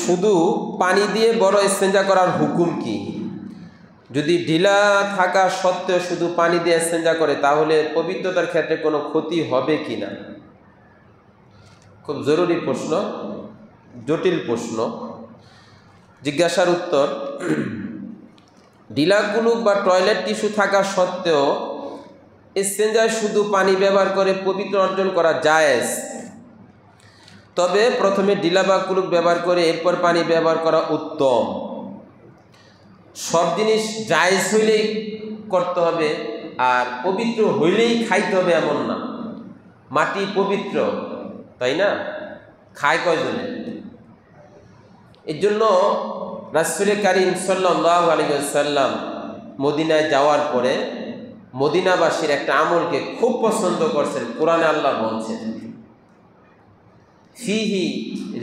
শুধু পানি দিয়ে বড় ইস্তেঞ্জা করার হুকুম কি? যদি ঢিলা থাকা সত্ত্বেও শুধু পানি দিয়ে ইস্তেঞ্জা করে তাহলে পবিত্রতার ক্ষেত্রে কোনো ক্ষতি হবে কি না? খুব জরুরি প্রশ্ন, জটিল প্রশ্ন। জিজ্ঞাসার উত্তর, ঢিলা কুলুক বা টয়লেট টিস্যু থাকা সত্ত্বেও ইস্তেঞ্জায় শুধু পানি ব্যবহার করে পবিত্র অর্জন করা জায়েজ, তবে প্রথমে ঢিলা বা কুলুক ব্যবহার করে এরপর পানি ব্যবহার করা উত্তম। সব জিনিস জায়েজ হইলেই করতে হবে আর পবিত্র হইলেই খাইতে হবে এমন না। মাটি পবিত্র, তাই না? খায় কয়জনে? এর জন্য রাসূল কারীম সাল্লাল্লাহু আলাইহি ওয়াসাল্লাম মদিনায় যাওয়ার পরে মদিনাবাসীর একটা আমলকে খুব পছন্দ করছেন। কোরআনে আল্লাহ বলছেন, ফিহি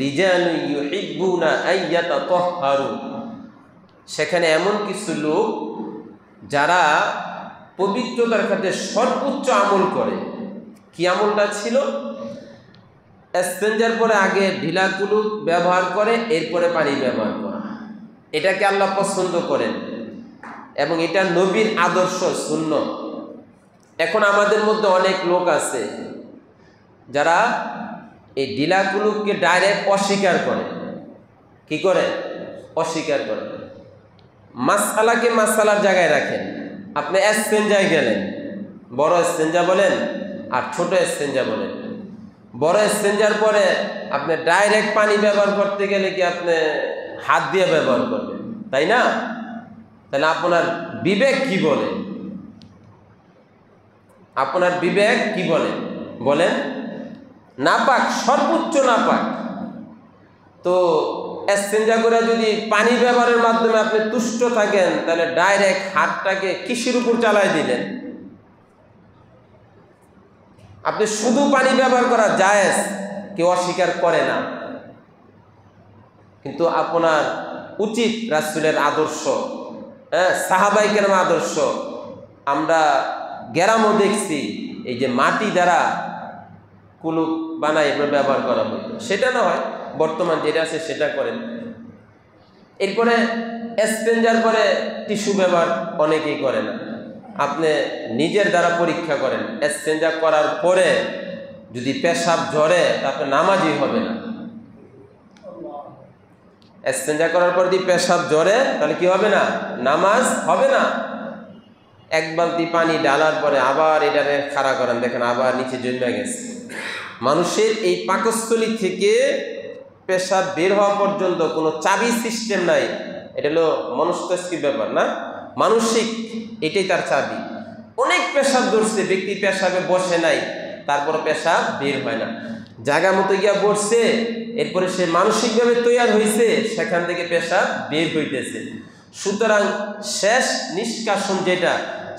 রিজালুন ইউহিব্বুনা আইয়াতাতাহহারু, সেখানে এমন কিছু লোক যারা পবিত্রতার ক্ষেত্রে সর্বোচ্চ আমল করে। কি আমলটা ছিল? ইস্তেঞ্জার পরে আগে ঢিলা কুলুক ব্যবহার করে এরপরে পানি ব্যবহার করা। এটাকে আল্লাহ পছন্দ করেন এবং এটা নবীর আদর্শ, সুন্নাত। এখন আমাদের মধ্যে অনেক লোক আছে যারা এই ঢিলা কুলুককে ডাইরেক্ট অস্বীকার করে। কি করে? অস্বীকার করে। মাসআলাকে মাসআলার জায়গায় রাখেন। আপনি ইস্তেঞ্জায় গেলেন, বড় ইস্তেঞ্জা বলেন আর ছোট ইস্তেঞ্জা বলেন। বড় ইস্তেঞ্জার পরে আপনি ডাইরেক্ট পানি ব্যবহার করতে গেলে কি আপনি হাত দিয়ে ব্যবহার করবেন, তাই না? তাহলে আপনার বিবেক কি বলে? আপনার বিবেক কি বলে? বলেন নাপাক, সর্বোচ্চ নাপাক। তো ইস্তেঞ্জা করে যদি পানি ব্যবহারের মাধ্যমে আপনি তুষ্ট থাকেন তাহলে ডাইরেক্ট হাতটাকে কিসের উপর চালাই দিলেন? আপনি শুধু পানি ব্যবহার করা জায়েজ, কেউ অস্বীকার করে না, কিন্তু আপনার উচিত রাসূলের আদর্শ, সাহাবায়ে কেরামের আদর্শ। আমরা গ্রামও দেখছি এই যে মাটি দ্বারা কুলুক বানাই ব্যবহার করা হতো, সেটা না হয় বর্তমান যেটা আছে সেটা করেন। এরপরে ইস্তেঞ্জার পরে টিস্যু ব্যবহার অনেকেই করে না। আপনি নিজের দ্বারা পরীক্ষা করেন, ইস্তেঞ্জা করার পরে যদি পেশাব ঝরে তা আপনি নামাজই হবে না। ইস্তেঞ্জা করার পর যদি পেশাব ঝরে তাহলে কি হবে না? নামাজ হবে না। এক বালতি পানি ঢালার পরে আবার এটারে খাড়া করেন, দেখেন আবার নিচে জমে গেছে। মানুষের এই পাকস্থলী থেকে পেশাব বের হওয়া পর্যন্ত কোনো চাবি সিস্টেম নাই। এটা হলো মনস্তাত্ত্বিক ব্যাপার না, মানসিক, এটাই তার চাবি। অনেক পেশাব ধরছে, ব্যক্তি পেশাবে বসে নাই, তারপর পেশাব বের হয় না। জায়গা মতো গিয়া বসছে, এরপরে সে মানসিকভাবে তৈরি হয়েছে, সেখান থেকে পেশাব বের হইতেছে। সুতরাং শেষ নিষ্কাশন যেটা,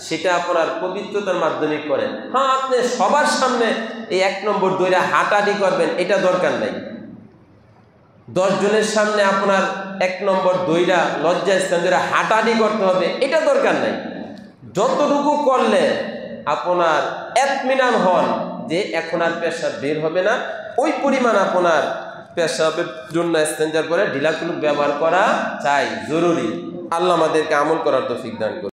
সেটা আপনার পবিত্রতার মাধ্যমে করেন। হ্যাঁ, আপনি সবার সামনে এই 1 নম্বর দইরা হাঁটাহাঁটি করবেন, এটা দরকার নাই। 10 জনের সামনে আপনার 1 নম্বর দইরা লজ্জা স্থান ধরে হাঁটাহাঁটি করতে হবে, এটা দরকার নাই। যতটুকু করলে আপনার ইতমিনান হন যে এখন আর পেশাব বের হবে না, ওই পরিমাণ আপনার পেশাবের জন্য ইস্তেঞ্জার পরে ঢিলা কুলুক ব্যবহার করা চাই, জরুরি। আল্লাহ আমাদেরকে আমল করার তৌফিক দান করুন।